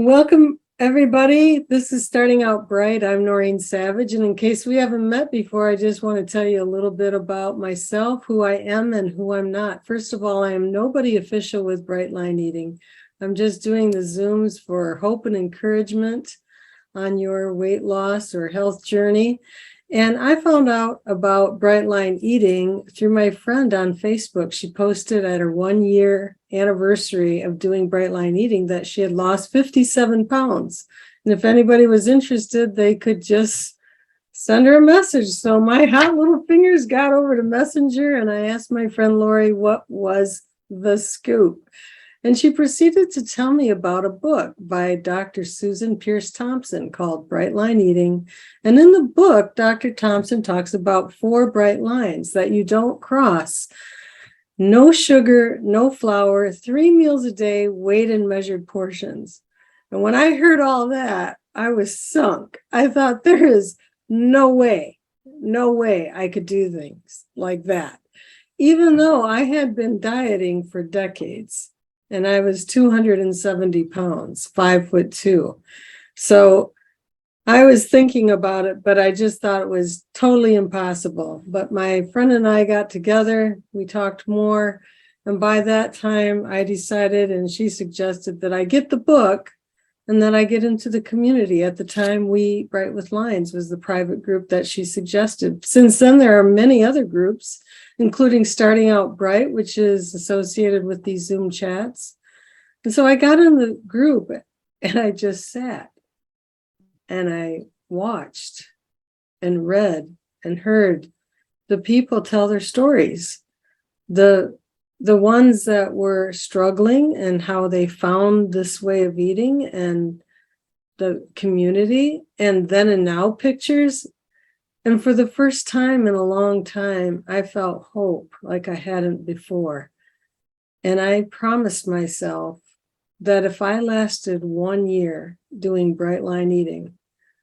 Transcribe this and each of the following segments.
Welcome, everybody. This is Starting Out Bright. I'm Noreen Savage. And in case we haven't met before, I just want to tell you a little bit about myself, who I am and who I'm not. First of all, I am nobody official with Bright Line Eating. I'm just doing the Zooms for hope and encouragement on your weight loss or health journey. And I found out about Bright Line Eating through my friend on Facebook. She posted at her 1-year anniversary of doing Bright Line Eating that she had lost 57 pounds. And if anybody was interested, they could just send her a message. So my hot little fingers got over to Messenger and I asked my friend Lori what was the scoop. And she proceeded to tell me about a book by Dr. Susan Pierce Thompson called Bright Line Eating. And in the book, Dr. Thompson talks about 4 bright lines that you don't cross. No sugar, no flour, 3 meals a day, weighed in measured portions. And when I heard all that, I was sunk. I thought there is no way I could do things like that, even though I had been dieting for decades. And I was 270 pounds, 5'2". So I was thinking about it, but I just thought it was totally impossible. But my friend and I got together, we talked more. And by that time, I decided, and she suggested that I get the book and then I get into the community. At the time, We Bright with Lines was the private group that she suggested. Since then, there are many other groups, including Starting Out Bright, which is associated with these Zoom chats. And so I got in the group and I just sat and I watched and read and heard the people tell their stories. The ones that were struggling and how they found this way of eating and the community, and then and now pictures. And for the first time in a long time, I felt hope like I hadn't before. And I promised myself that if I lasted 1 year doing Bright Line Eating,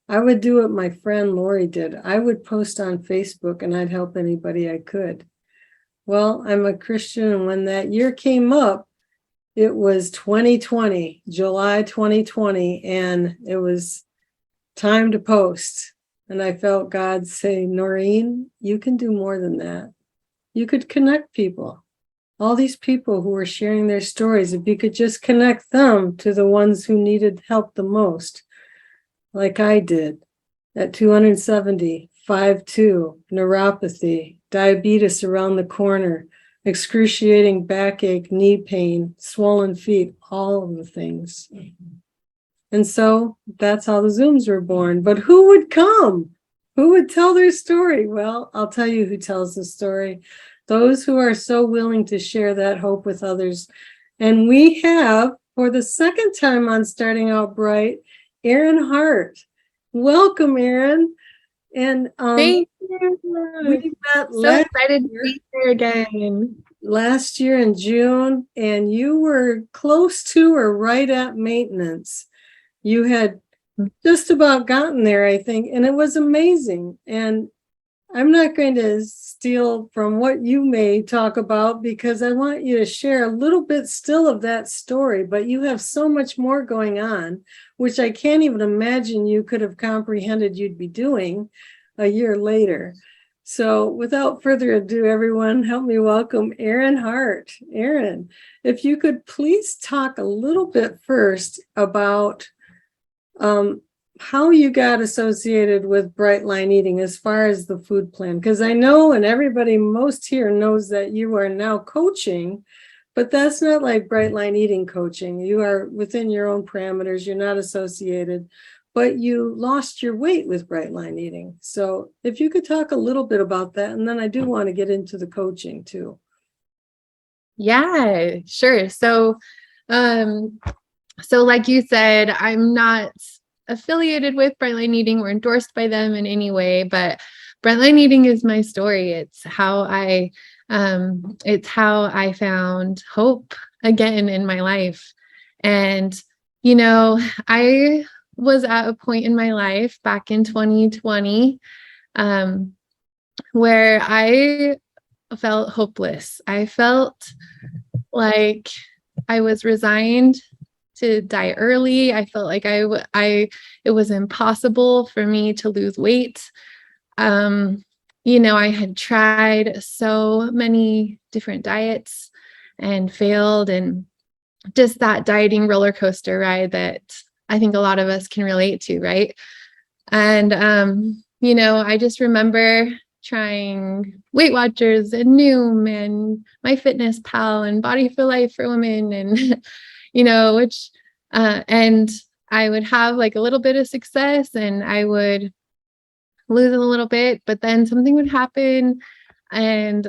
I would do what my friend Lori did. I would post on Facebook and I'd help anybody I could. Well, I'm a Christian, and when that year came up, it was 2020, July 2020, and it was time to post. And I felt God say, Noreen, you can do more than that. You could connect people. All these people who were sharing their stories, if you could just connect them to the ones who needed help the most, like I did at 270, 5'2", neuropathy, diabetes around the corner, excruciating backache, knee pain, swollen feet, all of the things. And so that's how the Zooms were born. But who would come? Who would tell their story? Well, I'll tell you who tells the story. Those who are so willing to share that hope with others. And we have, for the second time on Starting Out Bright, Erin Hart. Welcome, Erin. And Thank you. we met So excited to be here again. last year in June, and you were close to or right at maintenance. You had just about gotten there, I think, and it was amazing. And I'm not going to steal from what you may talk about because I want you to share a little bit still of that story, but you have so much more going on, which I can't even imagine you could have comprehended you'd be doing a year later. So without further ado, everyone, help me welcome Erin Hart. Erin, if you could please talk a little bit first about how you got associated with Bright Line Eating as far as the food plan, because I know, and everybody most here knows that you are now coaching, but that's not like Bright Line Eating coaching. You are within your own parameters. You're not associated, but you lost your weight with Bright Line Eating. So if you could talk a little bit about that, and then I do want to get into the coaching too. Yeah, sure. So like you said, I'm not affiliated with Bright Line Eating or endorsed by them in any way, but Bright Line Eating is my story. It's how I found hope again in my life. And, I was at a point in my life back in 2020, where I felt hopeless. I felt like I was resigned to die early. I felt like it was impossible for me to lose weight. I had tried so many different diets and failed, and just that dieting roller coaster ride that I think a lot of us can relate to, right? And, I just remember trying Weight Watchers and Noom and MyFitnessPal and Body for Life for women, and, and I would have like a little bit of success and I would lose a little bit, but then something would happen and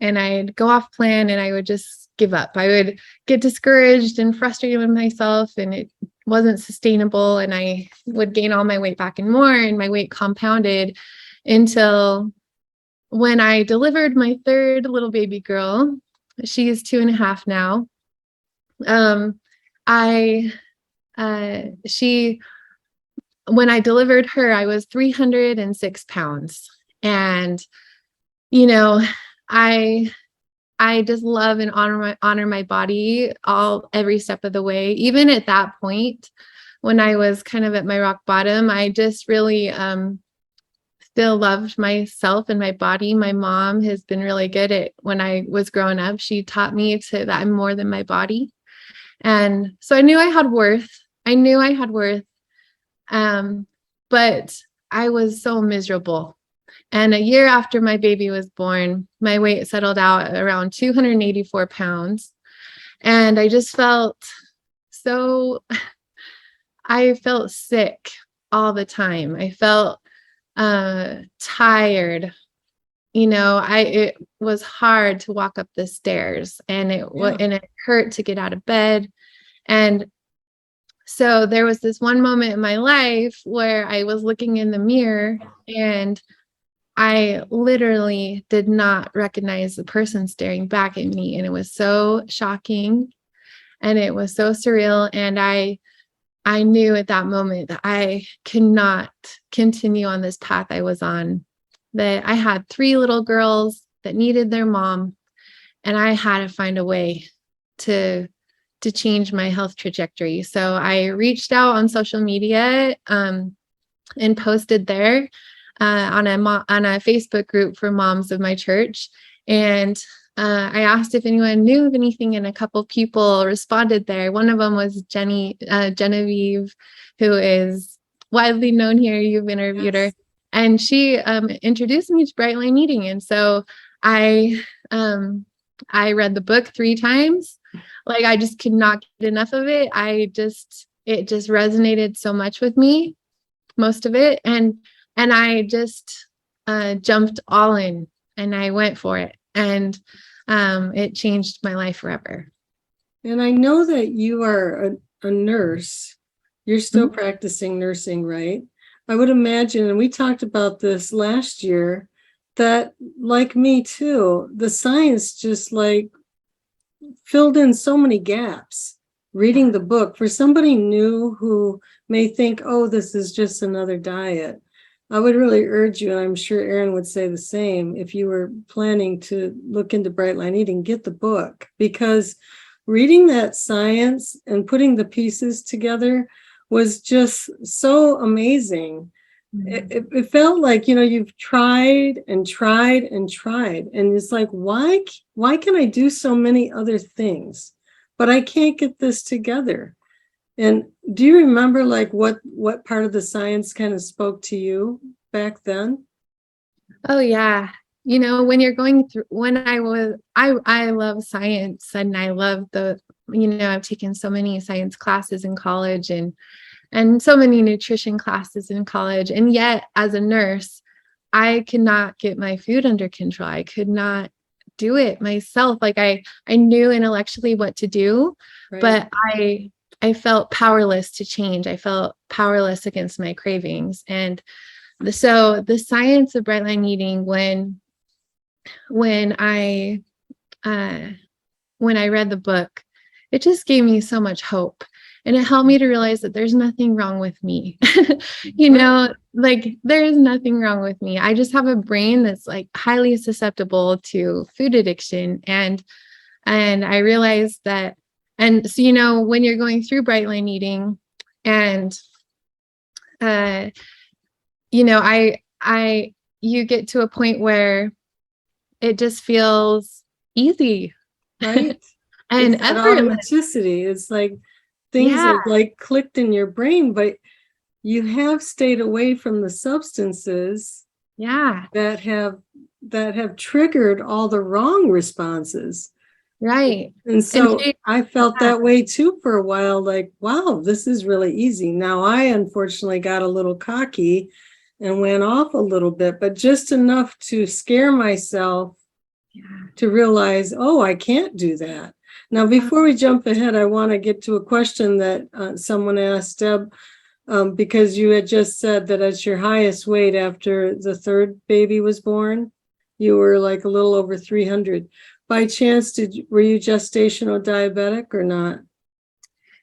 I'd go off plan and I would just give up. I would get discouraged and frustrated with myself, and it wasn't sustainable, and I would gain all my weight back and more, and my weight compounded until when I delivered my third little baby girl. She is 2.5 now. When I delivered her, I was 306 pounds. And, I just love and honor my body every step of the way. Even at that point, when I was kind of at my rock bottom, I just really still loved myself and my body. My mom has been really good at, when I was growing up, she taught me that I'm more than my body. And so I knew I had worth. But I was so miserable. And a year after my baby was born, my weight settled out around 284 pounds. And I just felt I felt sick all the time. I felt tired. It was hard to walk up the stairs, and it hurt to get out of bed. And so there was this one moment in my life where I was looking in the mirror and I literally did not recognize the person staring back at me. And it was so shocking and it was so surreal. And I knew at that moment that I cannot continue on this path I was on, that I had 3 little girls that needed their mom, and I had to find a way to change my health trajectory. So I reached out on social media and posted there on a Facebook group for moms of my church. And I asked if anyone knew of anything, and a couple people responded there. One of them was Genevieve, who is widely known here. You've interviewed her. And she introduced me to Bright Line Eating. And so I read the book 3 times. Like, I just could not get enough of it. It just resonated so much with me, most of it. And I just jumped all in and I went for it. And it changed my life forever. And I know that you are a nurse. You're still practicing nursing, right? I would imagine, and we talked about this last year, that like me too, the science just like filled in so many gaps. Reading the book, for somebody new who may think, oh, this is just another diet, I would really urge you, and I'm sure Erin would say the same, if you were planning to look into Bright Line Eating, get the book, because reading that science and putting the pieces together was just so amazing. It felt like, you've tried and tried and tried, and it's like, why can I do so many other things, but I can't get this together? And do you remember like what part of the science kind of spoke to you back then? Oh yeah. When you're going through, I love science, and I love I've taken so many science classes in college and so many nutrition classes in college. And yet as a nurse, I could not get my food under control. I could not do it myself. Like I knew intellectually what to do, right, but I felt powerless to change. I felt powerless against my cravings. And so the science of Bright Line Eating, when I read the book, it just gave me so much hope. And it helped me to realize that there's nothing wrong with me. Like there is nothing wrong with me. I just have a brain that's like highly susceptible to food addiction. And I realized that And so, you know, when you're going through bright line eating and, you know, you get to a point where it just feels easy Right? and It's that effortless. automaticity. It's like things Yeah. are like clicked in your brain, but you have stayed away from the substances Yeah. that have triggered all the wrong responses. Right. And And so I felt yeah. that way too for a while, like, wow, this is really easy. Now I unfortunately got a little cocky and went off a little bit, but just enough to scare myself Yeah. to realize, oh, I can't do that. Now, before we jump ahead, I want to get to a question that someone asked, Deb, because you had just said that at your highest weight after the third baby was born, you were like a little over 300. By chance, were you gestational diabetic or not?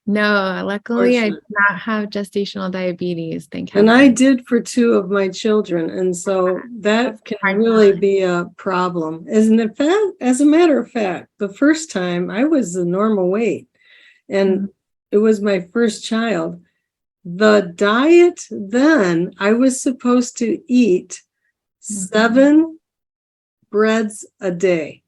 No, luckily I do Fortunate. not have gestational diabetes, thank And I heaven. did for two of my children. And so That's that can a hard really challenge. be a problem. As a matter of fact, the first time I was the normal weight and Mhm. it was my first child. The diet then, I was supposed to eat Mhm. 7 breads a day.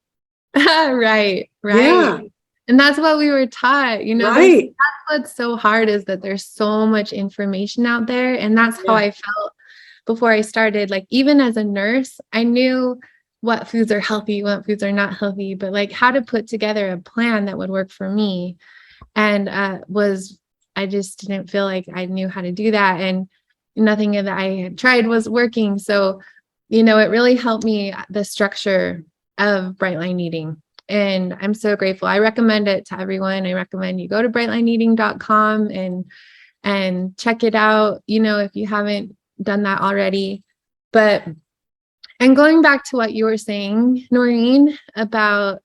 Right, Yeah, right. And that's what we were taught. You know, right. that's what's so hard is that there's so much information out there. And that's how Yeah, I felt before I started. Like, even as a nurse, I knew what foods are healthy, what foods are not healthy, but like how to put together a plan that would work for me. And I just didn't feel like I knew how to do that. And nothing that I had tried was working. So, you know, it really helped me, the structure of bright line eating. And I'm so grateful. I recommend it to everyone. I recommend you go to brightlineeating.com and check it out, you know, if you haven't done that already. But and going back to what you were saying, Noreen, about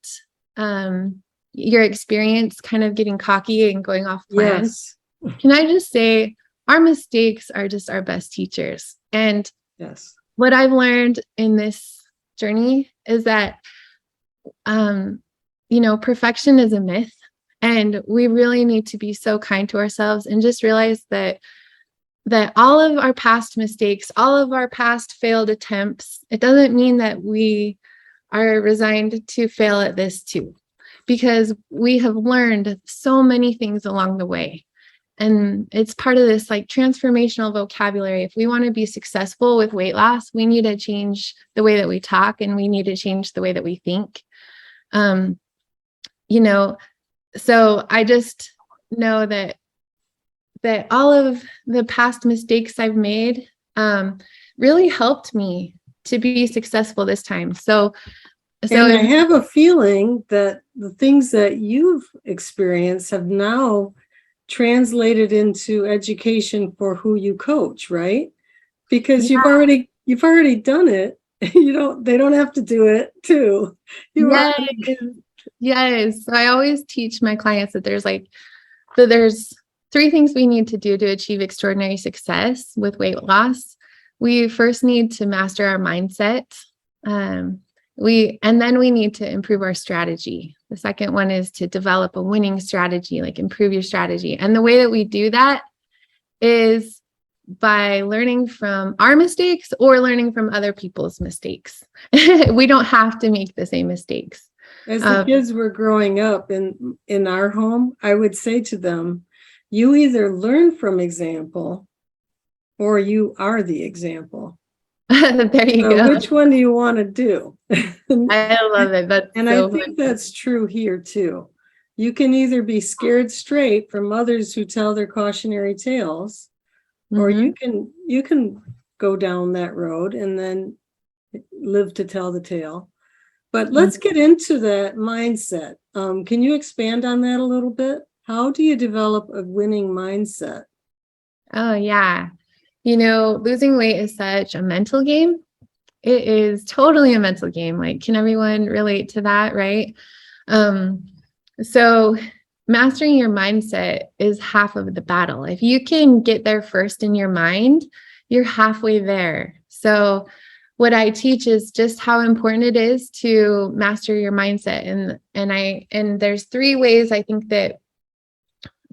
your experience kind of getting cocky and going off plan, yes, can I just say our mistakes are just our best teachers. And yes. what I've learned in this journey is that, um, you know, perfection is a myth. And we really need to be so kind to ourselves and just realize that all of our past mistakes, all of our past failed attempts, it doesn't mean that we are resigned to fail at this too, because we have learned so many things along the way. And it's part of this like transformational vocabulary. If we want to be successful with weight loss, we need to change the way that we talk and we need to change the way that we think. Um, you know, so I just know that all of the past mistakes I've made really helped me to be successful this time. So And I if have a feeling that the things that you've experienced have now translated into education for who you coach, right? Because yeah, you've already done it. They don't have to do it too. You yes, already. yes. So I always teach my clients that there's three things we need to do to achieve extraordinary success with weight loss. We first need to master our mindset. And then we need to improve our strategy. The second one is to develop a winning strategy, like improve your strategy. And the way that we do that is by learning from our mistakes or learning from other people's mistakes. We don't have to make the same mistakes. As the Um, kids were growing up in our home, I would say to them, you either learn from example or you are the example. there you So go. which one do you want to do? I love it. That's And I so funny. think that's true here too. You can either be scared straight from others who tell their cautionary tales, or Mm-hmm. you can go down that road and then live to tell the tale. But let's get into that mindset. Can you expand on that a little bit? How do you develop a winning mindset? Oh, yeah. You know, losing weight is such a mental game. It is totally a mental game. Like, can everyone relate to that? Right. Um, so mastering your mindset is half of the battle. If you can get there first in your mind, you're halfway there. So what I teach is just how important it is to master your mindset. And there's three ways I think that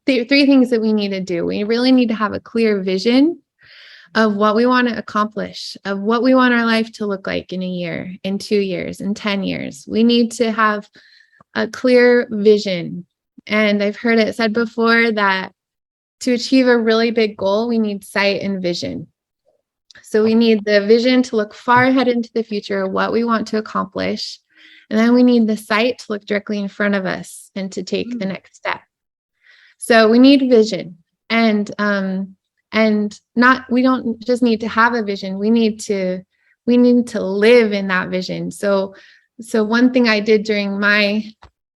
three things that we need to do. We really need to have a clear vision of what we want to accomplish, of what we want our life to look like in a year, in 2 years, in 10 years. We need to have a clear vision. And I've heard it said before that to achieve a really big goal, we need sight and vision. So we need the vision to look far ahead into the future, what we want to accomplish. And then we need the sight to look directly in front of us and to take the next step. So we need vision. And we don't just need to have a vision. We need to live in that vision. So one thing I did during my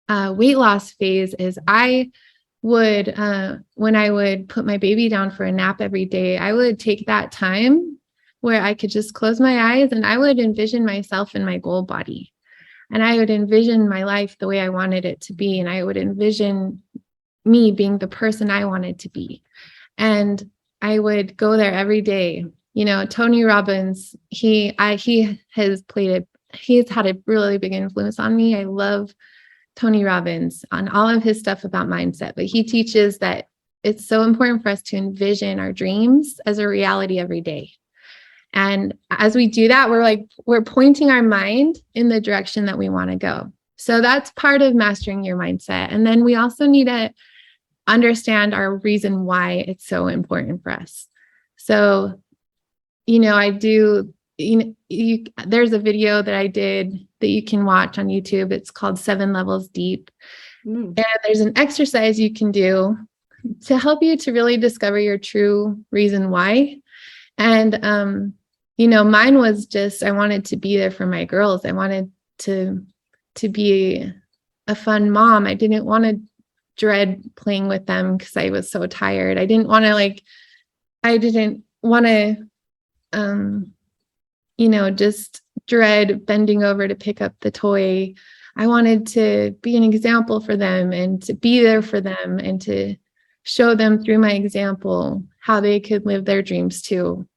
weight loss phase is I would, when I would put my baby down for a nap every day, I would take that time where I could just close my eyes and I would envision myself in my goal body. And I would envision my life the way I wanted it to be. And I would envision me being the person I wanted to be. And I would go there every day. You know, Tony Robbins, he's had a really big influence on me. I love Tony Robbins on all of his stuff about mindset, but he teaches that it's so important for us to envision our dreams as a reality every day. And as we do that, we're pointing our mind in the direction that we want to go. So that's part of mastering your mindset. And then we also need to understand our reason why it's so important for us. So, you know, there's a video that I did that you can watch on YouTube. It's called 7 Levels Deep. And there's an exercise you can do to help you to really discover your true reason why. And, you know, mine was just, I wanted to be there for my girls. I wanted to be a fun mom. I didn't want to dread playing with them because I was so tired. I didn't want to, you know, just dread bending over to pick up the toy. I wanted to be an example for them and to be there for them and to show them through my example how they could live their dreams too.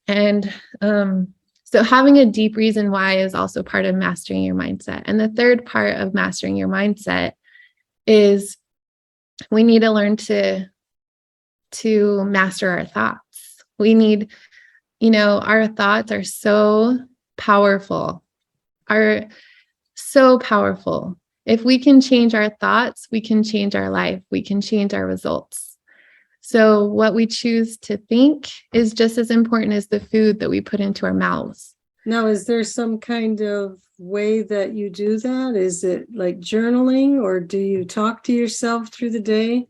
And so having a deep reason why is also part of mastering your mindset. And the third part of mastering your mindset is we need to learn to master our thoughts. We need, you know, our thoughts are so powerful, If we can change our thoughts, we can change our life, we can change our results. So what we choose to think is just as important as the food that we put into our mouths. Now, is there some kind of way that you do that? Is it like journaling, or do you talk to yourself through the day?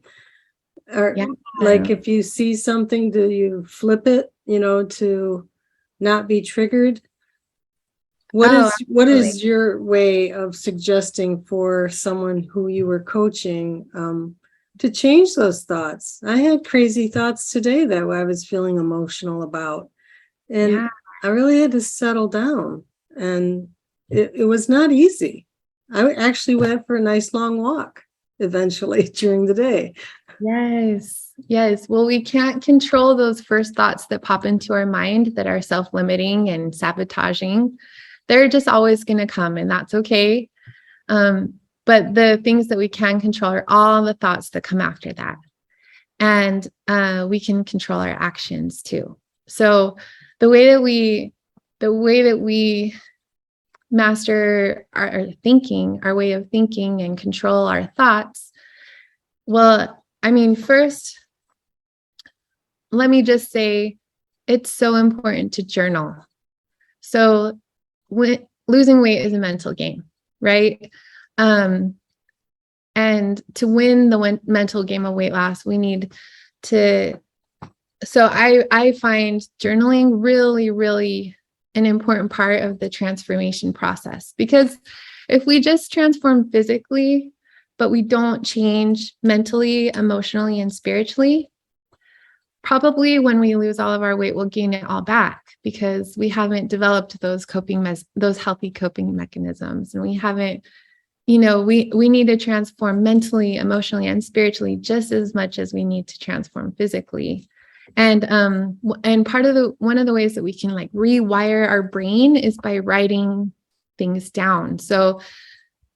Or like if you see something, do you flip it, you know, to not be triggered? What is your way of suggesting for someone who you were coaching to change those thoughts? I had crazy thoughts today that I was feeling emotional about. And I really had to settle down. And it was not easy. I actually went for a nice long walk eventually during the day. Yes. Well, we can't control those first thoughts that pop into our mind that are self-limiting and sabotaging. They're just always going to come, and that's okay. But the things that we can control are all the thoughts that come after that. And we can control our actions too. So the way that we master our thinking, our way of thinking, and control our thoughts, well, I mean, first, let me just say it's so important to journal. So losing weight is a mental game, right? And to win the mental game of weight loss, we need to, so I find journaling really, really an important part of the transformation process, because if we just transform physically, but we don't change mentally, emotionally, and spiritually, probably when we lose all of our weight, we'll gain it all back because we haven't developed those healthy coping mechanisms. And we haven't, you know, we need to transform mentally, emotionally, and spiritually just as much as we need to transform physically. And one of the ways that we can like rewire our brain is by writing things down. So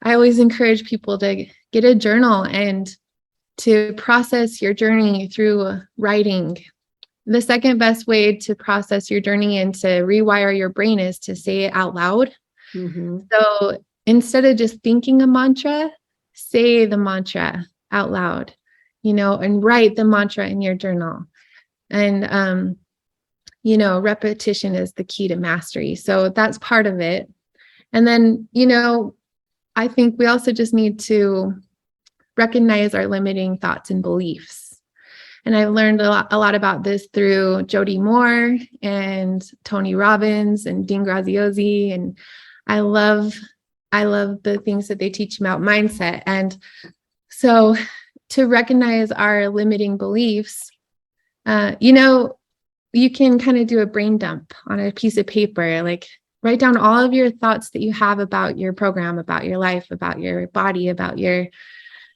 I always encourage people to get a journal and to process your journey through writing. The second best way to process your journey and to rewire your brain is to say it out loud. Mm-hmm. So instead of just thinking a mantra, say the mantra out loud, and write the mantra in your journal. And, repetition is the key to mastery. So that's part of it. And then, I think we also just need to recognize our limiting thoughts and beliefs. And I've learned a lot about this through Jody Moore and Tony Robbins and Dean Graziosi. And I love the things that they teach about mindset. And so to recognize our limiting beliefs, you can kind of do a brain dump on a piece of paper, like write down all of your thoughts that you have about your program, about your life, about your body, about your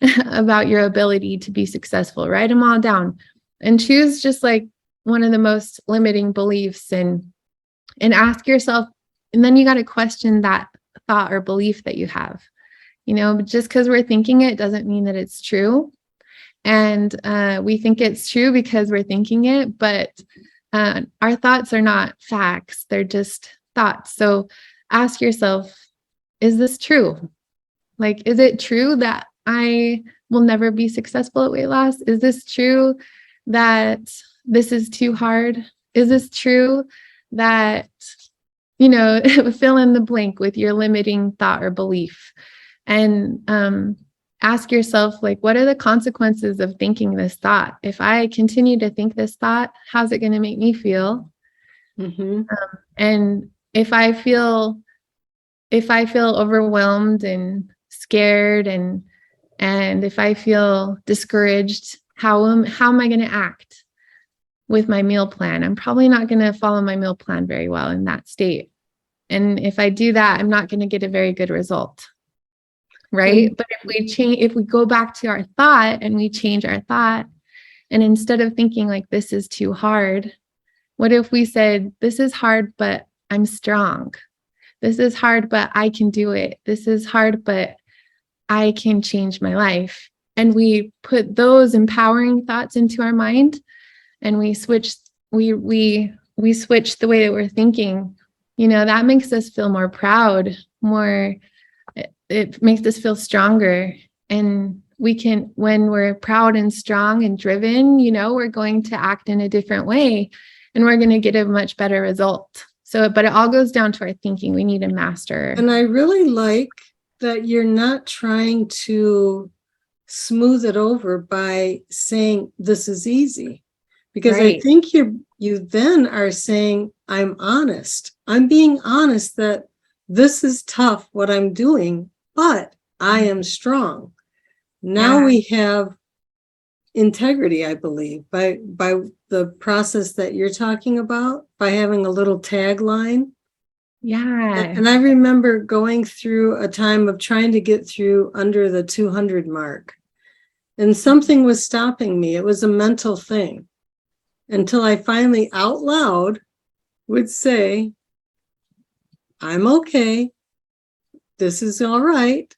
about your ability to be successful. Write them all down and choose just like one of the most limiting beliefs and ask yourself, and then you got to question that thought or belief that you have. Just because we're thinking it doesn't mean that it's true. And we think it's true because we're thinking it, but our thoughts are not facts. They're just thoughts. So ask yourself, is this true? Like, is it true that I will never be successful at weight loss? Is this true that this is too hard? Is this true that, fill in the blank with your limiting thought or belief? And ask yourself, like, what are the consequences of thinking this thought? If I continue to think this thought, how's it going to make me feel? Mm-hmm. And if I feel overwhelmed and scared and if I feel discouraged, how am I going to act with my meal plan? I'm probably not going to follow my meal plan very well in that state. And if I do that, I'm not going to get a very good result. Right. But if we go back to our thought and we change our thought, and instead of thinking like this is too hard, what if we said, this is hard, but I'm strong. This is hard, but I can do it. This is hard, but I can change my life. And we put those empowering thoughts into our mind, and we switch switch the way that we're thinking. That makes us feel more proud, it makes us feel stronger. And when we're proud and strong and driven, we're going to act in a different way, and we're going to get a much better result. But it all goes down to our thinking. We need to master. And I really like that you're not trying to smooth it over by saying this is easy, because right. I think you then are saying, I'm honest. I'm being honest that this is tough, what I'm doing, but I am strong. Now we have integrity, I believe, by the process that you're talking about, by having a little tagline. Yeah. And I remember going through a time of trying to get through under the 200 mark, and something was stopping me. It was a mental thing, until I finally out loud would say, I'm okay. This is all right.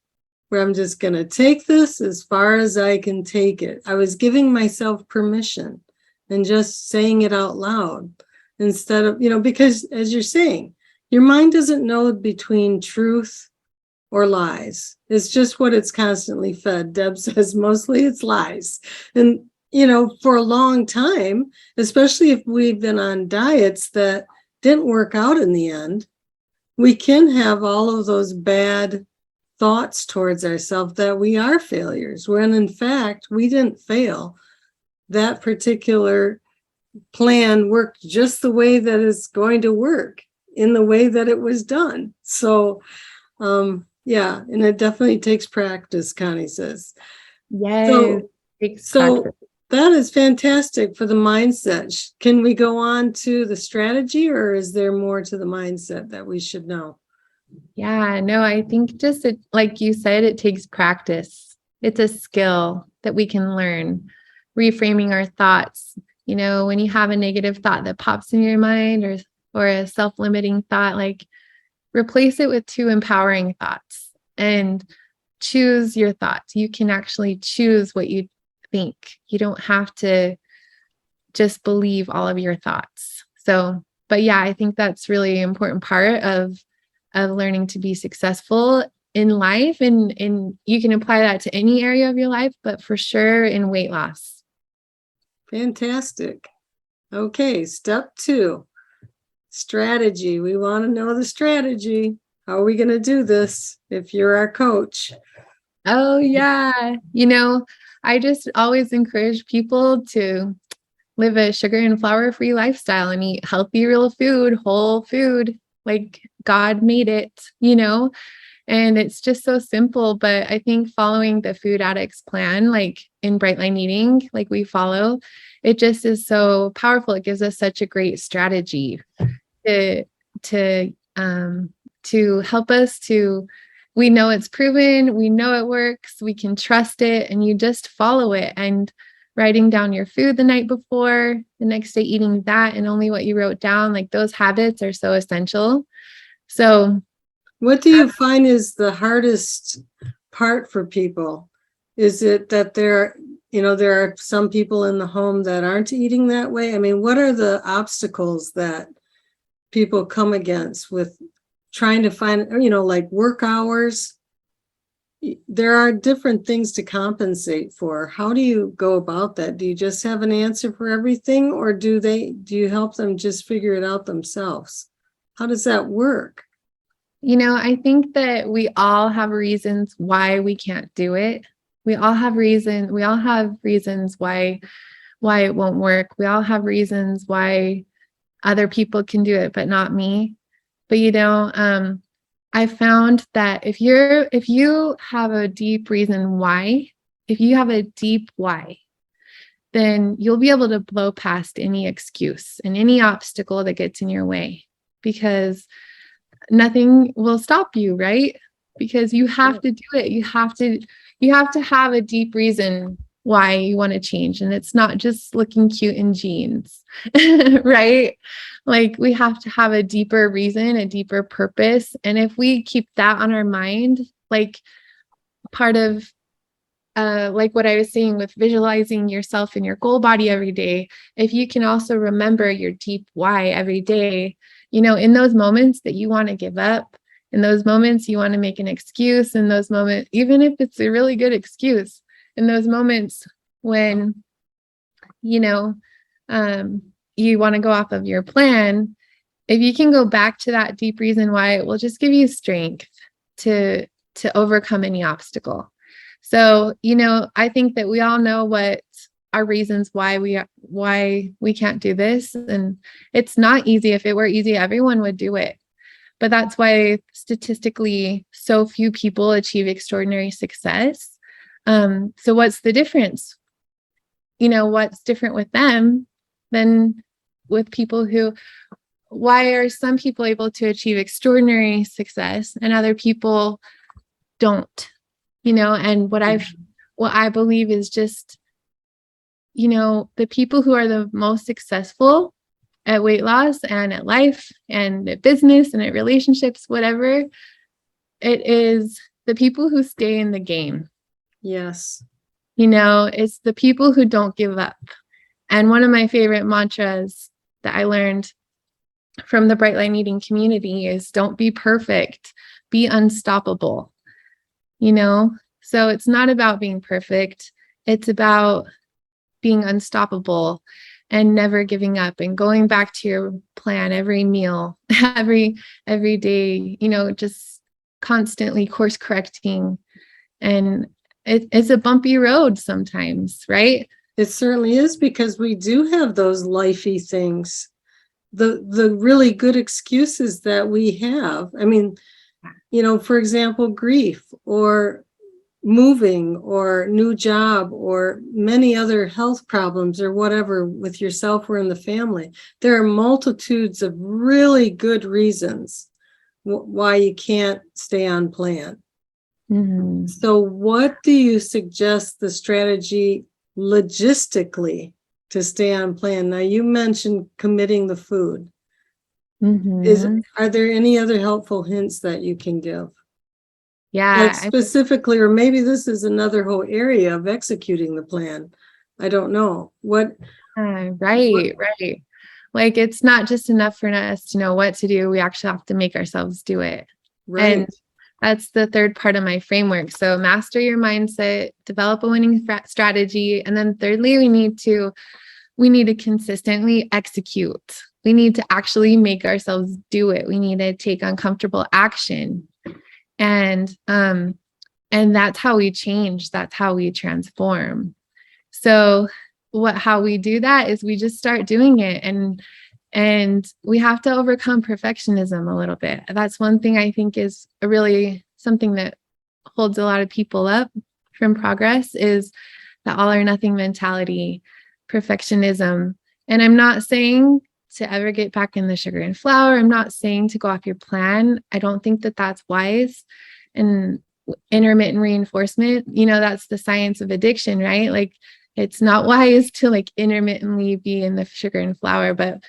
Where I'm just going to take this as far as I can take it. I was giving myself permission and just saying it out loud instead of, because as you're saying, your mind doesn't know between truth or lies. It's just what it's constantly fed. Deb says mostly it's lies. And, for a long time, especially if we've been on diets that didn't work out in the end, we can have all of those bad thoughts towards ourselves that we are failures, when in fact we didn't fail. That particular plan worked just the way that it's going to work, in the way that it was done. So and it definitely takes practice, Connie says. Yes. So that is fantastic for the mindset. Can we go on to the strategy, or is there more to the mindset that we should know? Yeah, no, I think just like you said, it takes practice. It's a skill that we can learn. Reframing our thoughts. When you have a negative thought that pops in your mind, or a self-limiting thought, like replace it with 2 empowering thoughts and choose your thoughts. You can actually choose what you think. You don't have to just believe all of your thoughts. So, but yeah, I think that's really an important part of learning to be successful in life. And you can apply that to any area of your life, but for sure in weight loss. Fantastic. Okay, step 2, strategy. We want to know the strategy. How are we going to do this if you're our coach? Oh, yeah. I just always encourage people to live a sugar and flour free lifestyle and eat healthy, real food, whole food, like God made it, and it's just so simple. But I think following the food addicts plan, like in Bright Line Eating, like we follow, it just is so powerful. It gives us such a great strategy to, to, to help us to, we know it's proven, we know it works, we can trust it, and you just follow it. And writing down your food the night before, the next day eating that and only what you wrote down, like those habits are so essential. So what do you find is the hardest part for people? Is it that there are some people in the home that aren't eating that way? I mean, what are the obstacles that people come against with trying to find, like work hours? There are different things to compensate for. How do you go about that? Do you just have an answer for everything, or do you help them just figure it out themselves? How does that work? I think that we all have reasons why we can't do it. We all have reasons why it won't work. We all have reasons why other people can do it, but not me. But I found that if you have a deep reason why, if you have a deep why, then you'll be able to blow past any excuse and any obstacle that gets in your way, because nothing will stop you, right? Because you have to do it. You have to have a deep reason why you want to change. And it's not just looking cute in jeans, right? Like we have to have a deeper reason, a deeper purpose. And if we keep that on our mind, like part of like what I was saying with visualizing yourself in your goal body every day, if you can also remember your deep why every day, in those moments that you want to give up, in those moments you want to make an excuse, in those moments, even if it's a really good excuse, in those moments when, you want to go off of your plan, if you can go back to that deep reason why, it will just give you strength to overcome any obstacle. So, I think that we all know what our reasons why we can't do this. And it's not easy. If it were easy, everyone would do it. But that's why statistically so few people achieve extraordinary success. So what's the difference? What's different with them than with people why are some people able to achieve extraordinary success and other people don't? And what I believe is just, the people who are the most successful at weight loss and at life and at business and at relationships, whatever, it is the people who stay in the game. Yes. It's the people who don't give up. And one of my favorite mantras that I learned from the Bright Line Eating community is don't be perfect, be unstoppable. So it's not about being perfect. It's about being unstoppable and never giving up and going back to your plan every meal, every day, just constantly course correcting. And it's a bumpy road sometimes, right? It certainly is, because we do have those lifey things, the really good excuses that we have. I mean, for example, grief or moving or new job or many other health problems or whatever with yourself or in the family. There are multitudes of really good reasons why you can't stay on plan. Mm-hmm. So what do you suggest the strategy logistically to stay on plan? Now, you mentioned committing the food. Mm-hmm. Are there any other helpful hints that you can give? Yeah. Like specifically, or maybe this is another whole area of executing the plan. I don't know. What Right. Like it's not just enough for us to know what to do. We actually have to make ourselves do it. right. And that's the third part of my framework. So master your mindset, develop a winning strategy. And then thirdly, we need to consistently execute. We need to actually make ourselves do it. We need to take uncomfortable action. And that's how we change. That's how we transform. So how we do that is we just start doing it, and we have to overcome perfectionism a little bit. That's one thing I think is really something that holds a lot of people up from progress, is the all or nothing mentality, perfectionism. And I'm not saying to ever get back in the sugar and flour. I'm not saying to go off your plan. I don't think that that's wise. And intermittent reinforcement, that's the science of addiction, right? Like it's not wise to like intermittently be in the sugar and flour, but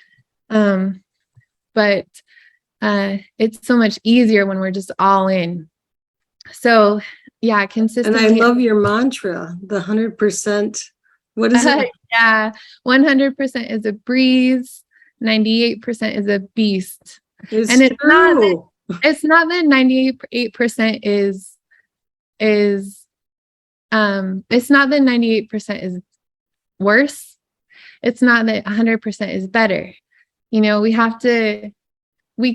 it's so much easier when we're just all in. So yeah, And I consistency. love your mantra, the 100%. What is it? Yeah, 100% is a breeze, 98% is a beast. It's And it's true. not that 98% is it's not that 98% is worse. It's not that 100% is better. We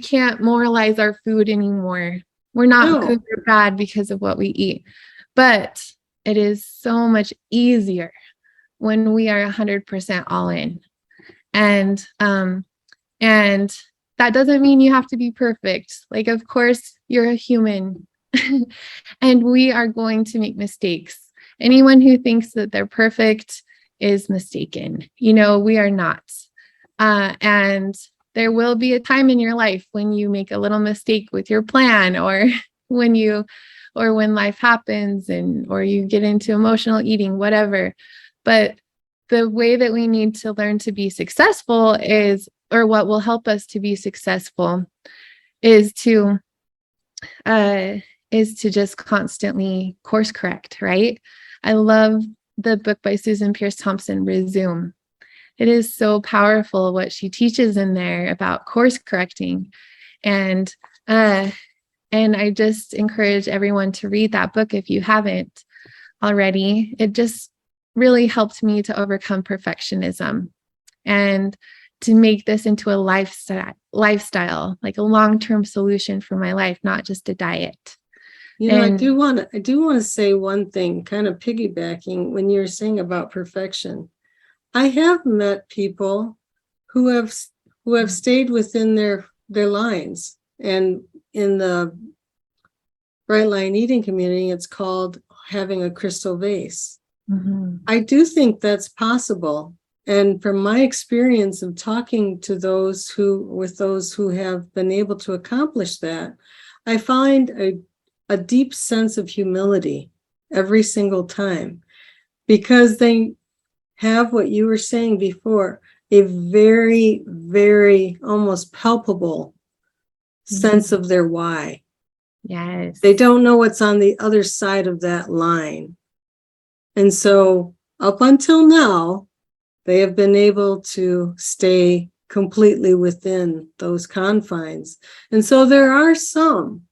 can't moralize our food anymore. We're not good or bad because of what we eat. But it is so much easier when we are 100% all in. And that doesn't mean you have to be perfect. Like, of course, you're a human and we are going to make mistakes. Anyone who thinks that they're perfect is mistaken. We are not. And there will be a time in your life when you make a little mistake with your plan, or when life happens or you get into emotional eating, whatever. But the way that we need to learn to be successful or what will help us to be successful is to just constantly course correct, right? I love the book by Susan Pierce Thompson, Resume. It is so powerful what she teaches in there about course correcting. And I just encourage everyone to read that book if you haven't already. It just really helped me to overcome perfectionism and to make this into a lifestyle, like a long-term solution for my life, not just a diet. I do want to say one thing, kind of piggybacking when you're saying about perfection. I have met people who have stayed within their lines, and in the bright line eating community, it's called having a crystal vase. Mm-hmm. I do think that's possible. And from my experience of talking to those who have been able to accomplish that, I find a deep sense of humility every single time, because they have what you were saying before, a very, very almost palpable sense of their why. Yes. They don't know what's on the other side of that line. And so up until now, they have been able to stay completely within those confines. And so there are some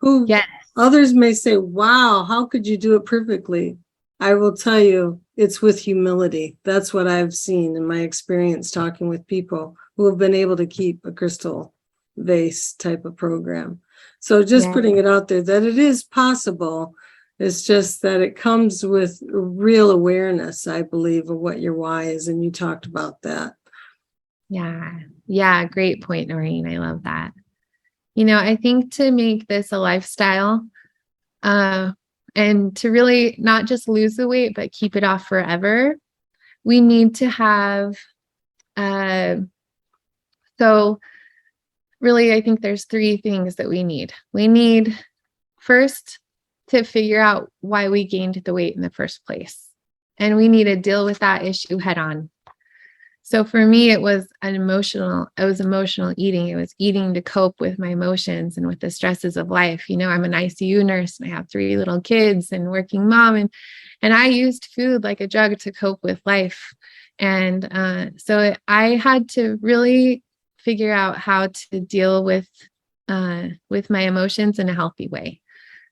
who, yes, others may say, wow, how could you do it perfectly? I will tell you, it's with humility. That's what I've seen in my experience talking with people who have been able to keep a crystal vase type of program. So just putting it out there that it is possible. It's just that it comes with real awareness, I believe, of what your why is. And you talked about that. Yeah. Great point, Noreen. I love that. I think to make this a lifestyle, and to really not just lose the weight, but keep it off forever, we need to have, so really, I think there's three things that we need. We need first to figure out why we gained the weight in the first place. And we need to deal with that issue head on. So for me, it was emotional eating. It was eating to cope with my emotions and with the stresses of life. I'm an ICU nurse and I have 3 little kids and working mom, and I used food like a drug to cope with life. And I had to really figure out how to deal with my emotions in a healthy way.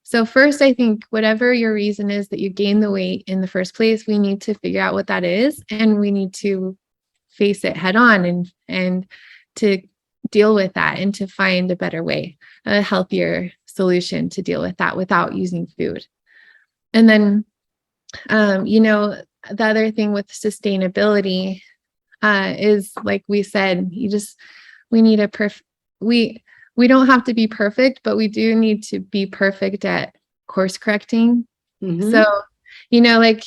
So first, I think whatever your reason is that you gained the weight in the first place, we need to figure out what that is, and we need to face it head on and to deal with that and to find a better way, a healthier solution to deal with that without using food. And then, the other thing with sustainability is, like we said, we need we don't have to be perfect, but we do need to be perfect at course correcting. Mhm. So, like,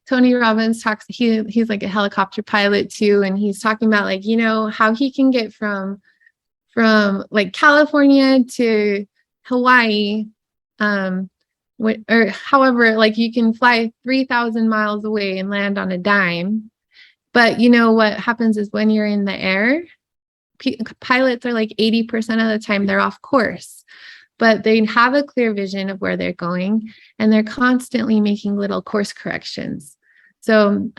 Tony Robbins talks, he's like a helicopter pilot too. And he's talking about, like, how he can get from like California to Hawaii, or however, like, you can fly 3,000 miles away and land on a dime. But what happens is when you're in the air, pilots are like 80% of the time they're off course, but they have a clear vision of where they're going, and they're constantly making little course corrections. So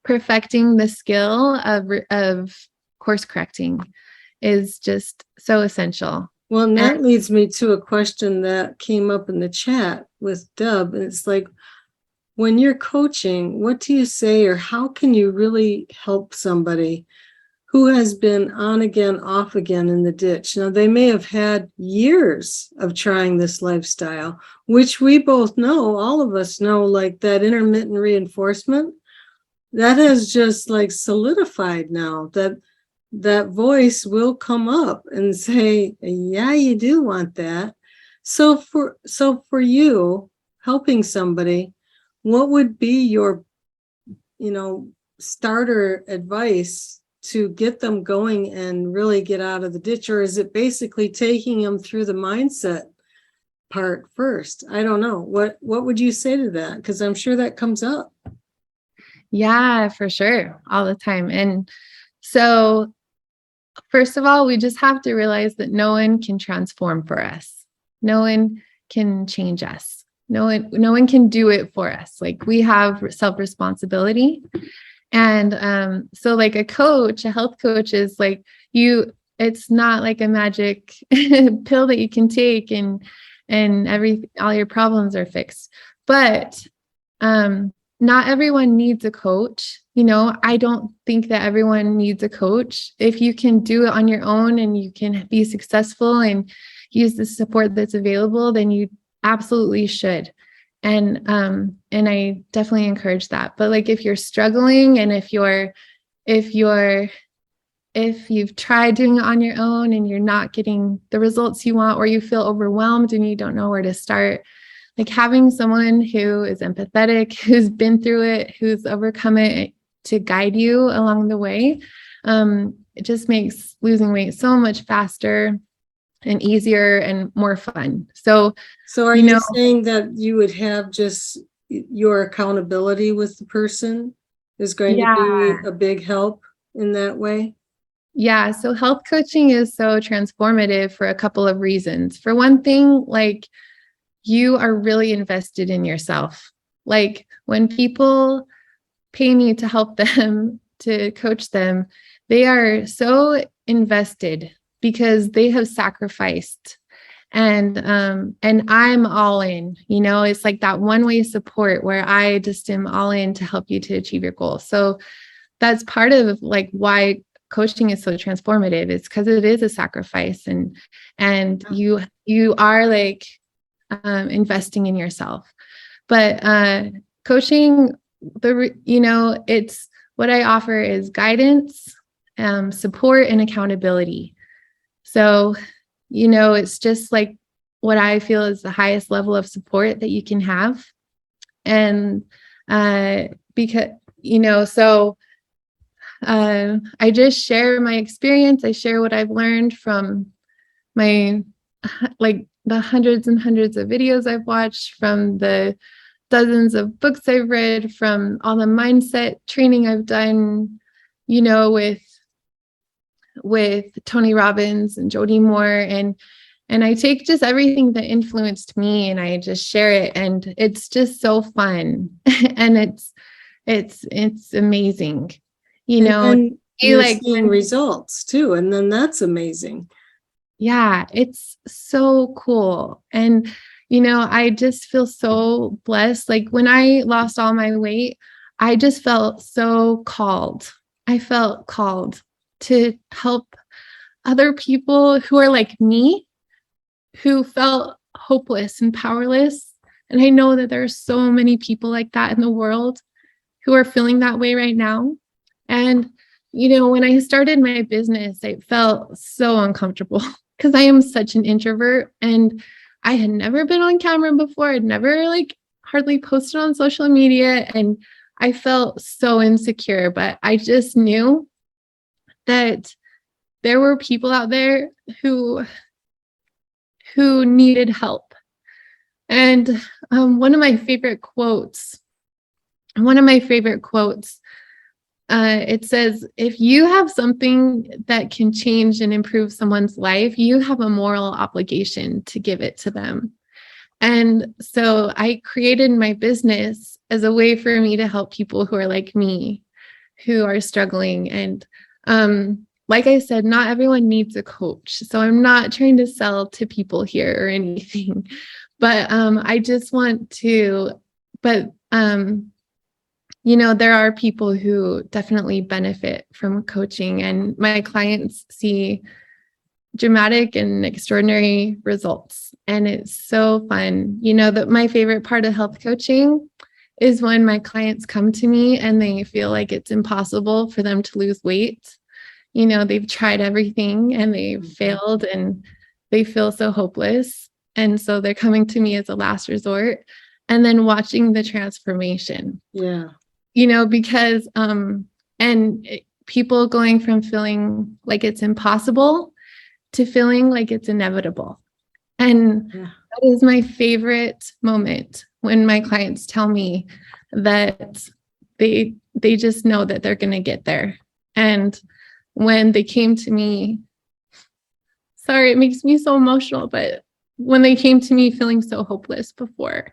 perfecting the skill of course correcting is just so essential. Well, and that leads me to a question that came up in the chat with Deb. And it's like, when you're coaching, what do you say, or how can you really help somebody who has been on again, off again in the ditch? Now, they may have had years of trying this lifestyle, which we both know, all of us know, like that intermittent reinforcement, that has just like solidified now, that voice will come up and say, yeah, you do want that. So for you helping somebody, what would be your, starter advice to get them going and really get out of the ditch? Or is it basically taking them through the mindset part first? I don't know. What would you say to that? Because I'm sure that comes up. Yeah, for sure. All the time. And so, first of all, we just have to realize that no one can transform for us. No one can change us. No one can do it for us. Like, we have self-responsibility. And so, like, a health coach is like, it's not like a magic pill that you can take and all your problems are fixed. But not everyone needs a coach. I don't think that everyone needs a coach. If you can do it on your own and you can be successful and use the support that's available, then you absolutely should. And I definitely encourage that. But, like, if you're struggling, and if you've tried doing it on your own and you're not getting the results you want, or you feel overwhelmed and you don't know where to start, like, having someone who is empathetic, who's been through it, who's overcome it, to guide you along the way, it just makes losing weight so much faster and easier and more fun. So are you saying that you would have just your accountability with the person is going to be a big help in that way? Yeah. So health coaching is so transformative for a couple of reasons. For one thing, like, you are really invested in yourself. Like, when people pay me to help them, to coach them, they are so invested because they have sacrificed. And I'm all in. It's like that one-way support where I just am all in to help you to achieve your goals. So that's part of, like, why coaching is so transformative. It's because it is a sacrifice, and you are, like, investing in yourself. But coaching, it's what I offer is guidance, support, and accountability. So, it's just like what I feel is the highest level of support that you can have. And because, I just share my experience. I share what I've learned from my, like, the hundreds and hundreds of videos I've watched, from the dozens of books I've read, from all the mindset training I've done, you know, with Tony Robbins and Jody Moore, and I take just everything that influenced me and I just share it, and it's just so fun. And it's amazing, you know. And you're like seeing results too, and then that's amazing. Yeah, it's so cool. And, you know, I just feel so blessed. Like when I lost all my weight, I just felt so called. I felt called to help other people who are like me, who felt hopeless and powerless. And I know that there are so many people like that in the world who are feeling that way right now. And, you know, when I started my business, I felt so uncomfortable because I am such an introvert, and I had never been on camera before. I'd never like hardly posted on social media, and I felt so insecure, but I just knew that there were people out there who needed help. And one of my favorite quotes, it says, if you have something that can change and improve someone's life, you have a moral obligation to give it to them. And so I created my business as a way for me to help people who are like me, who are struggling. And like I said, not everyone needs a coach. So I'm not trying to sell to people here or anything, but I just want to, but you know, there are people who definitely benefit from coaching, and my clients see dramatic and extraordinary results. And it's so fun. You know, that my favorite part of health coaching is when my clients come to me and they feel like it's impossible for them to lose weight. You know, they've tried everything and they've failed and they feel so hopeless. And so they're coming to me as a last resort, and then watching the transformation. Yeah. You know, because people going from feeling like it's impossible to feeling like it's inevitable. And that is my favorite moment, when my clients tell me that they just know that they're going to get there. And when they came to me, sorry, it makes me so emotional, but when they came to me feeling so hopeless before.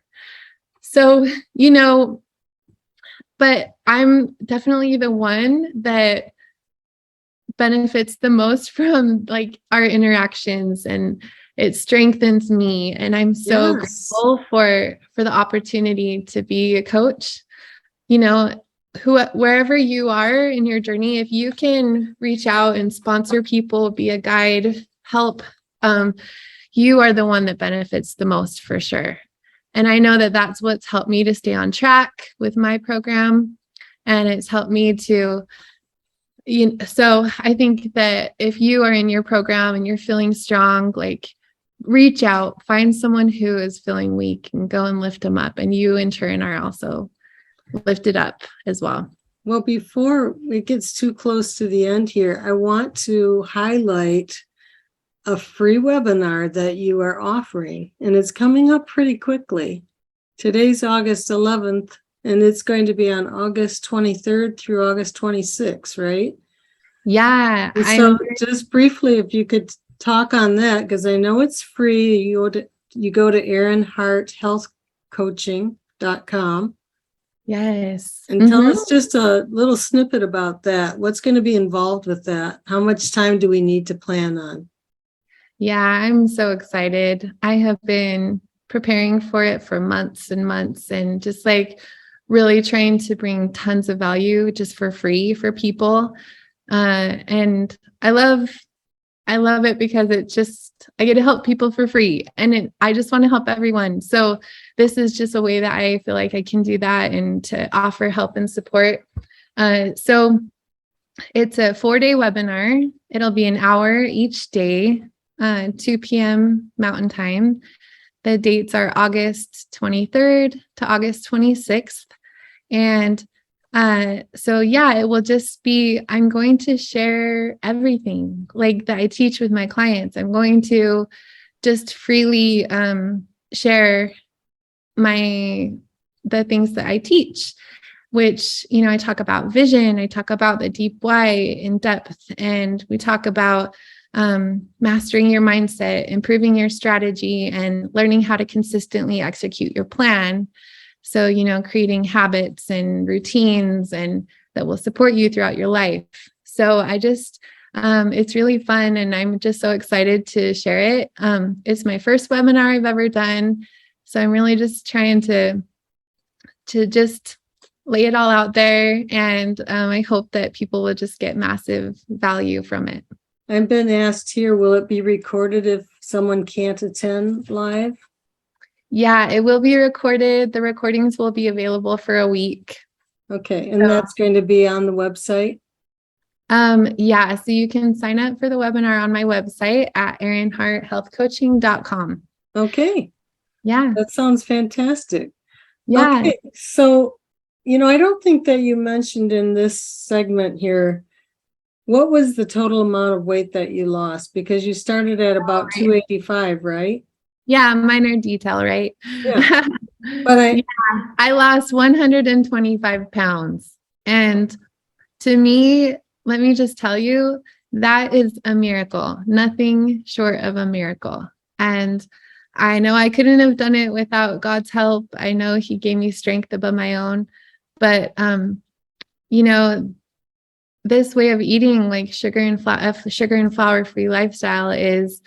So, you know, but I'm definitely the one that benefits the most from like our interactions, and it strengthens me. And I'm so grateful for the opportunity to be a coach. You know, wherever you are in your journey, if you can reach out and sponsor people, be a guide, help, you are the one that benefits the most for sure. And I know that that's what's helped me to stay on track with my program. And it's helped me to, so I think that if you are in your program and you're feeling strong, like reach out, find someone who is feeling weak and go and lift them up. And you in turn are also lifted up as well. Well, before it gets too close to the end here, I want to highlight a free webinar that you are offering, and it's coming up pretty quickly. Today's August 11th, and it's going to be on August 23rd through August 26th, right? Yeah. So just briefly, if you could talk on that, because I know it's free. You go to Erin Hart healthcoaching.com. Yes. And tell us just a little snippet about that. What's going to be involved with that? How much time do we need to plan on? Yeah, I'm so excited. I have been preparing for it for months and months, and just like really trying to bring tons of value just for free for people. And I love it because I get to help people for free, and I just want to help everyone. So this is just a way that I feel like I can do that and to offer help and support. So it's a 4-day webinar. It'll be an hour each day, 2 p.m. Mountain Time. The dates are August 23rd to August 26th. And so yeah, it will just be, I'm going to share everything like that I teach with my clients. I'm going to just freely share my the things that I teach, which, you know, I talk about vision, I talk about the deep why in depth, and we talk about mastering your mindset, improving your strategy, and learning how to consistently execute your plan. So, you know, creating habits and routines and that will support you throughout your life. So I just, it's really fun, and I'm just so excited to share it. It's my first webinar I've ever done. So I'm really just trying to just lay it all out there. And I hope that people will just get massive value from it. I've been asked here, will it be recorded if someone can't attend live? Yeah, it will be recorded. The recordings will be available for a week. Okay, and that's going to be on the website? Yeah, so you can sign up for the webinar on my website at erinharthealthcoaching.com. Okay. Yeah. That sounds fantastic. Yeah. Okay, so, you know, I don't think that you mentioned in this segment here, what was the total amount of weight that you lost? Because you started at about 285, right? Yeah, minor detail, right? Yeah. But I lost 125 pounds. And to me, let me just tell you, that is a miracle, nothing short of a miracle. And I know I couldn't have done it without God's help. I know He gave me strength above my own. But, you know, this way of eating, like sugar and flour free lifestyle, is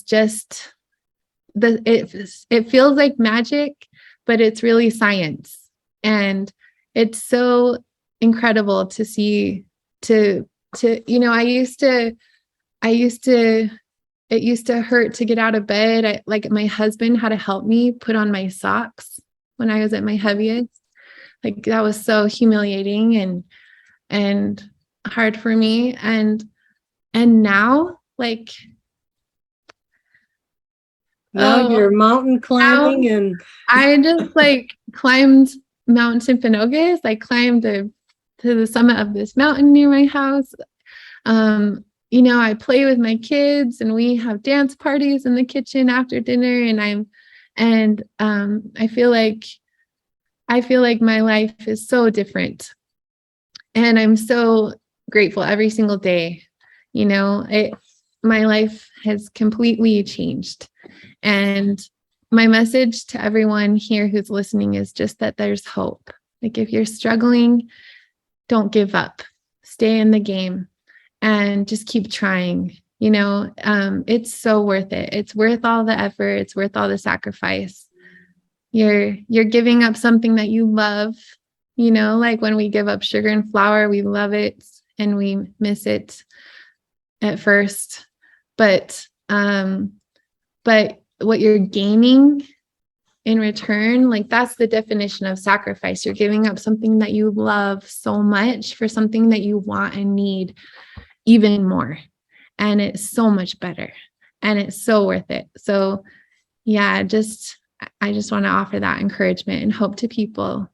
just it feels like magic, but it's really science. And it's so incredible to see, you know, it used to hurt to get out of bed. Like my husband had to help me put on my socks when I was at my heaviest. Like that was so humiliating and hard for me. And now, like, now you're mountain climbing, and I just like climbed Mount Timpanogos. I climbed to the summit of this mountain near my house. You know, I play with my kids, and we have dance parties in the kitchen after dinner. And I feel like my life is so different, and I'm so grateful every single day. You know, my life has completely changed. And my message to everyone here who's listening is just that there's hope. Like if you're struggling, don't give up. Stay in the game and just keep trying. You know, it's so worth it. It's worth all the effort. It's worth all the sacrifice. You're giving up something that you love. You know, like when we give up sugar and flour, we love it and we miss it at first. But what you're gaining in return, like that's the definition of sacrifice. You're giving up something that you love so much for something that you want and need even more. And it's so much better and it's so worth it. So yeah, I just want to offer that encouragement and hope to people.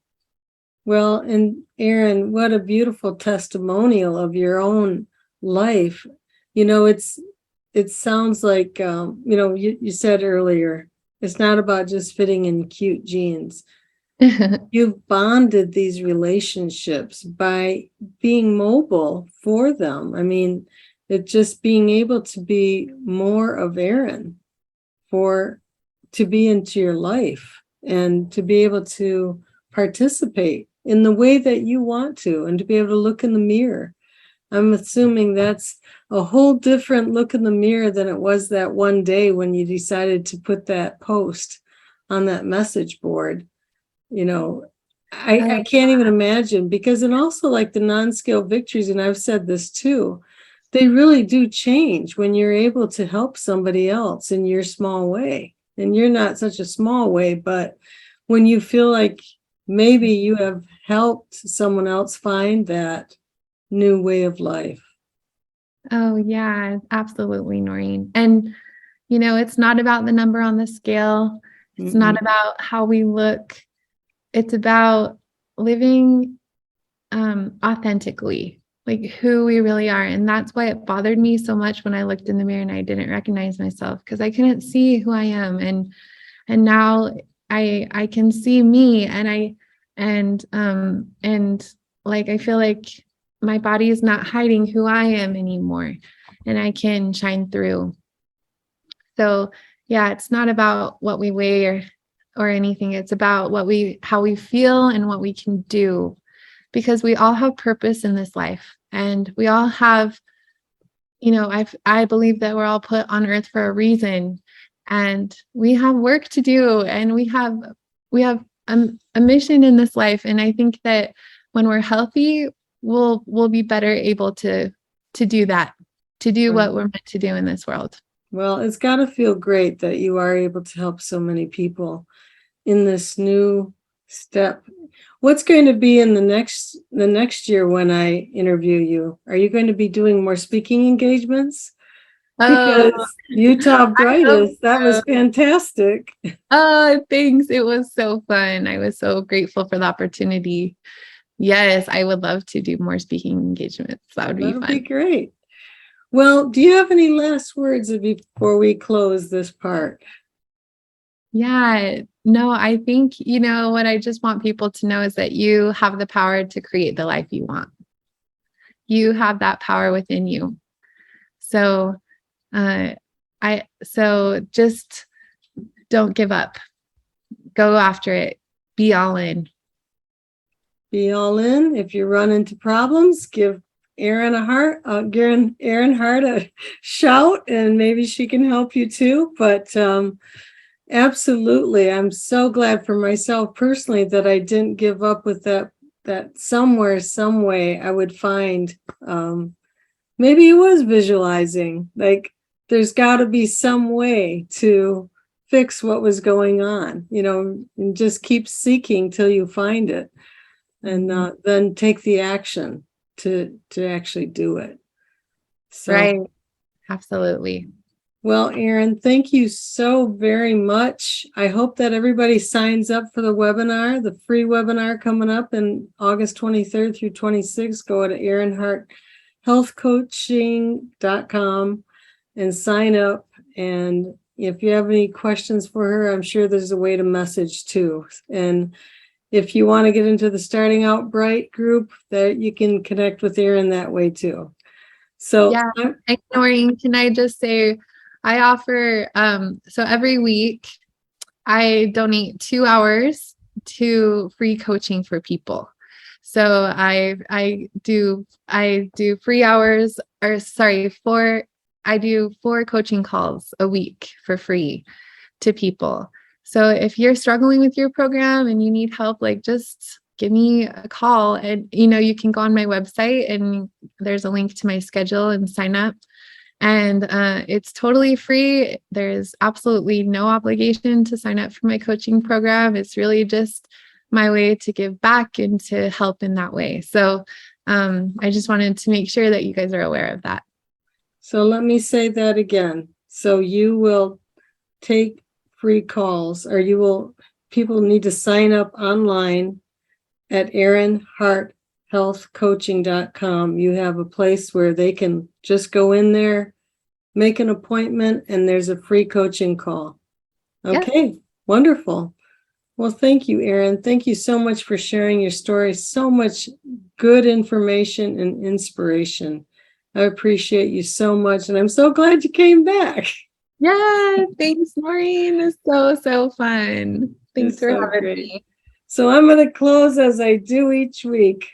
Well, and Erin, what a beautiful testimonial of your own life. You know, it sounds like, you know, you said earlier, it's not about just fitting in cute jeans. You've bonded these relationships by being mobile for them. I mean, it just being able to be more of Erin, to be into your life and to be able to participate in the way that you want to, and to be able to look in the mirror. I'm assuming that's a whole different look in the mirror than it was that one day when you decided to put that post on that message board. You know, I can't even imagine, because, and also like the non-scale victories, and I've said this too, they really do change when you're able to help somebody else in your small way. And you're not such a small way, but when you feel like maybe you have helped someone else find that new way of life. Oh, yeah, absolutely, Noreen. And, you know, it's not about the number on the scale. It's not about how we look. It's about living authentically, like who we really are. And that's why it bothered me so much when I looked in the mirror and I didn't recognize myself, because I couldn't see who I am. And now I can see me, and like I feel like my body is not hiding who I am anymore, and I can shine through. So yeah, it's not about what we weigh or anything. It's about how we feel and what we can do, because we all have purpose in this life, and we all have, I believe that we're all put on earth for a reason, and we have work to do, and we have a mission in this life. And I think that when we're healthy, we'll be better able to do that, to do what we're meant to do in this world. Well, it's got to feel great that you are able to help so many people in this new step. What's going to be in the next year when I interview you? Are you going to be doing more speaking engagements? Oh, Because Utah Brightest, that was fantastic. oh, thanks. It was so fun. I was so grateful for the opportunity. Yes, I would love to do more speaking engagements. That would be That'll fun. be great. Well, do you have any last words before we close this part? Yeah, no, I think, what I just want people to know is that you have the power to create the life you want. You have that power within you. So, so just don't give up. Go after it. Be all in. Be all in. If you run into problems, give Erin Hart a shout, and maybe she can help you too. But absolutely, I'm so glad for myself personally that I didn't give up with that somewhere, some way I would find, maybe it was visualizing, like there's got to be some way to fix what was going on, and just keep seeking till you find it, and then take the action to actually do it. So, Right. Absolutely. well, Erin, thank you so very much. I hope that everybody signs up for the webinar, the free webinar coming up in August 23rd through 26th. Go to erinharthealthcoaching.com and sign up. And if you have any questions for her, I'm sure there's a way to message too. And if you want to get into the Starting Out Bright group, that you can connect with Erin that way too. So yeah, and Noreen, can I just say, I offer, so every week I donate 2 hours to free coaching for people. So I do 3 hours, or sorry, I do 4 coaching calls a week for free to people. So if you're struggling with your program and you need help, like, just give me a call, and you can go on my website and there's a link to my schedule and sign up. And it's totally free. There's absolutely no obligation to sign up for my coaching program. It's really just my way to give back and to help in that way. So I just wanted to make sure that you guys are aware of that. So let me say that again. So you will take free calls, or people need to sign up online at erinharthealthcoaching.com. You have a place where they can just go in there, make an appointment, and there's a free coaching call. Okay, yes. Wonderful. Well, thank you, Erin. Thank you so much for sharing your story. So much good information and inspiration. I appreciate you so much, and I'm so glad you came back. Yeah, thanks, Noreen. It's so fun. Thanks for having me. So I'm going to close as I do each week.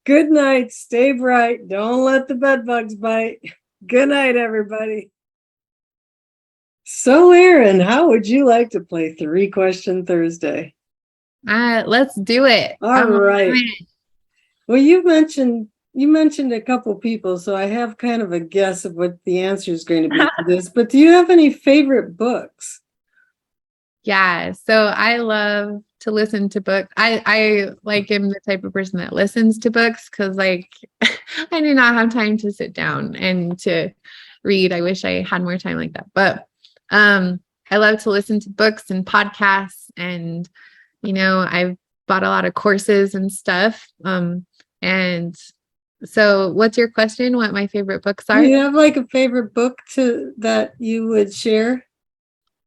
Good night. Stay bright. Don't let the bed bugs bite. Good night, everybody. So, Erin, how would you like to play 3-Question Thursday? Let's do it. All right. Well, you mentioned a couple people, so I have kind of a guess of what the answer is going to be to this. But do you have any favorite books? Yeah, so I love to listen to books. I like am the type of person that listens to books, because I do not have time to sit down and to read. I wish I had more time like that. But I love to listen to books and podcasts, and I've bought a lot of courses and stuff. And so what's your question? What my favorite books are? Do you have a favorite book that you would share?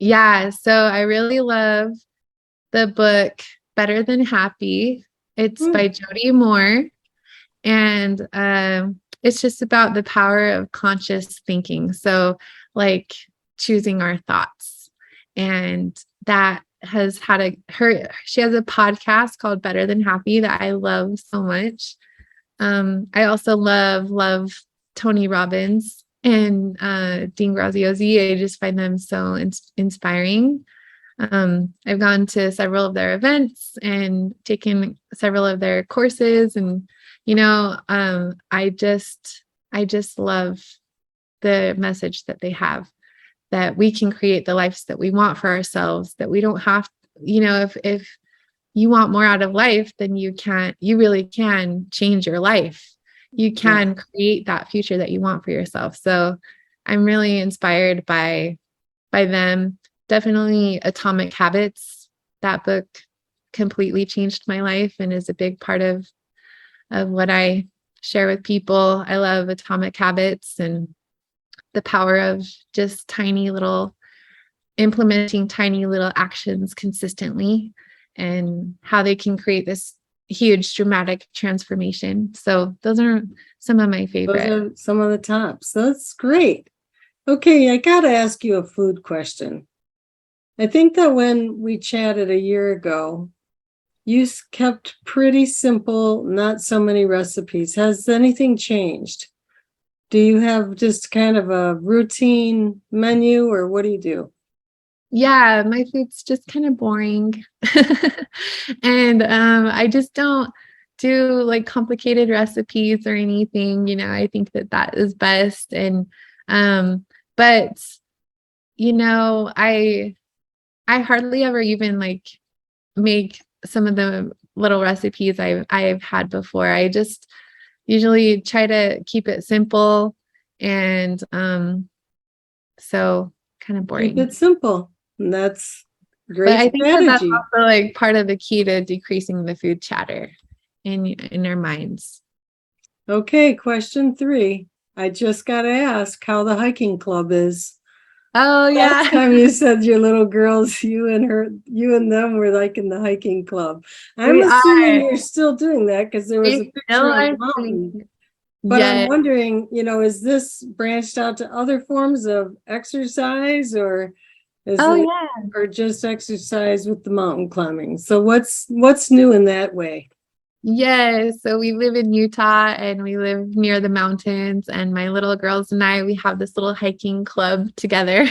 Yeah, so I really love the book Better Than Happy. It's by Jody Moore. And it's just about the power of conscious thinking. So like choosing our thoughts. And that has had she has a podcast called Better Than Happy that I love so much. I also love Tony Robbins and Dean Graziosi. I just find them so inspiring. I've gone to several of their events and taken several of their courses, and I just love the message that they have, that we can create the lives that we want for ourselves, that we don't have, if you want more out of life, then you really can change your life. You can create that future that you want for yourself. So I'm really inspired by them. Definitely Atomic Habits. That book completely changed my life and is a big part of what I share with people. I love Atomic Habits and the power of just implementing tiny little actions consistently, and how they can create this huge dramatic transformation. So those are some of my favorite. Those are some of the tops. That's great. Okay, I got to ask you a food question. I think that when we chatted a year ago, you kept pretty simple, not so many recipes. Has anything changed? Do you have just kind of a routine menu, or what do you do? Yeah, my food's just kind of boring. And I just don't do like complicated recipes or anything. I think that is best. And but I hardly ever even like make some of the little recipes I've had before. I just usually try to keep it simple, and so kind of boring. Keep it simple. And that's great. But I think that's strategy. also like part of the key to decreasing the food chatter in our minds. Okay, question 3. I just got to ask how the hiking club is. Oh yeah. Last time you said your little girls, you and them were like in the hiking club. I'm assuming you're still doing that because there was a picture of a mountain. But I'm wondering, is this branched out to other forms of exercise, or is it or just exercise with the mountain climbing? So what's new in that way? Yes, so we live in Utah and we live near the mountains, and my little girls and we have this little hiking club together.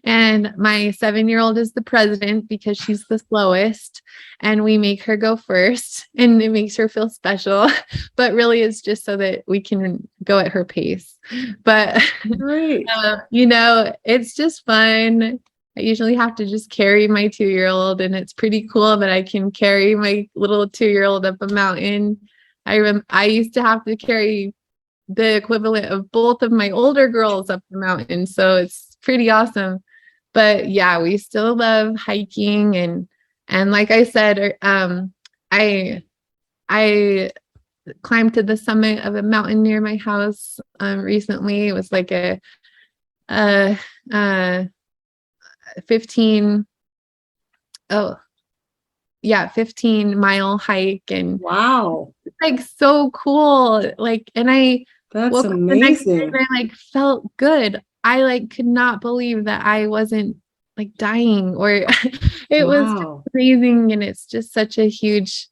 And my 7-year-old is the president because she's the slowest, and we make her go first, and it makes her feel special, but really it's just so that we can go at her pace. But Great. it's just fun. I usually have to just carry my 2-year-old, and it's pretty cool that I can carry my little 2-year-old up a mountain. I used to have to carry the equivalent of both of my older girls up the mountain, so it's pretty awesome. But yeah, we still love hiking, and like I said, I climbed to the summit of a mountain near my house recently. It was like a 15 15-mile hike, and wow, it's like so cool. Like, and I that's woke up the next day amazing. and I like felt good. I like could not believe that I wasn't like dying, or it was just amazing. And it's just such a huge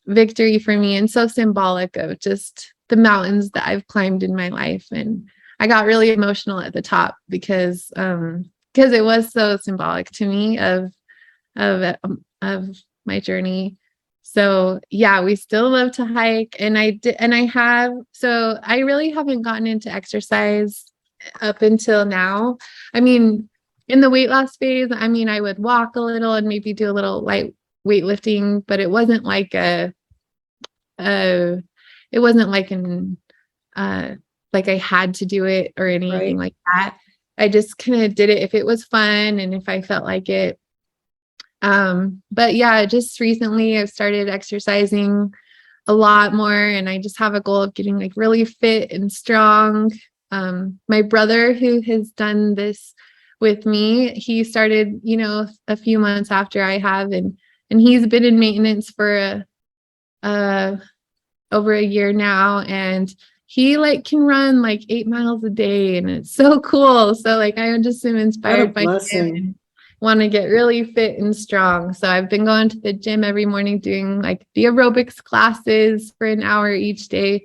victory for me, and so symbolic of just the mountains that I've climbed in my life. And I got really emotional at the top because it was so symbolic to me of my journey. So yeah, we still love to hike, and I really haven't gotten into exercise up until now. I mean, in the weight loss phase, I would walk a little and maybe do a little light weightlifting, but it wasn't like it wasn't like like I had to do it or anything like that. I just kind of did it if it was fun and if I felt like it. But yeah, just recently I've started exercising a lot more, and I just have a goal of getting like really fit and strong. My brother, who has done this with me, he started, a few months after I have, and and he's been in maintenance for over a year now, and he like can run like 8 miles a day, and it's so cool. So like I just am inspired by him and want to get really fit and strong. So I've been going to the gym every morning doing like the aerobics classes for an hour each day,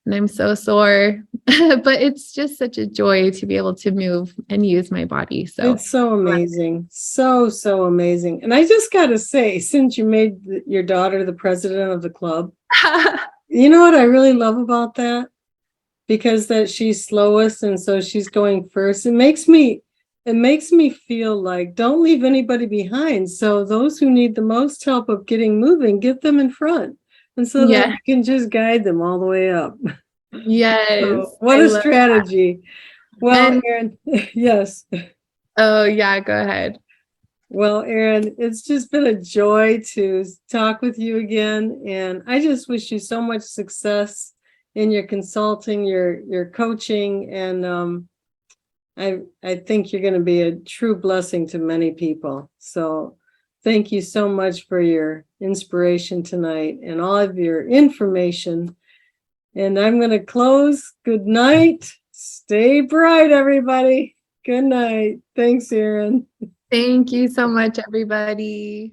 and I'm so sore, but it's just such a joy to be able to move and use my body. So it's so amazing. So amazing. And I just got to say, since you made your daughter the president of the club, you know what I really love about that? Because that she's slowest, and so she's going first. It makes me feel like don't leave anybody behind. So those who need the most help of getting moving, get them in front. And so that you can just guide them all the way up. Yes. So, what a strategy. Well, Erin, yes. Oh, yeah, go ahead. Well, Erin, it's just been a joy to talk with you again. And I just wish you so much success in your consulting, your coaching. And I think you're going to be a true blessing to many people. So thank you so much for your inspiration tonight and all of your information. And I'm going to close. Good night. Stay bright, everybody. Good night. Thanks, Erin. Thank you so much, everybody.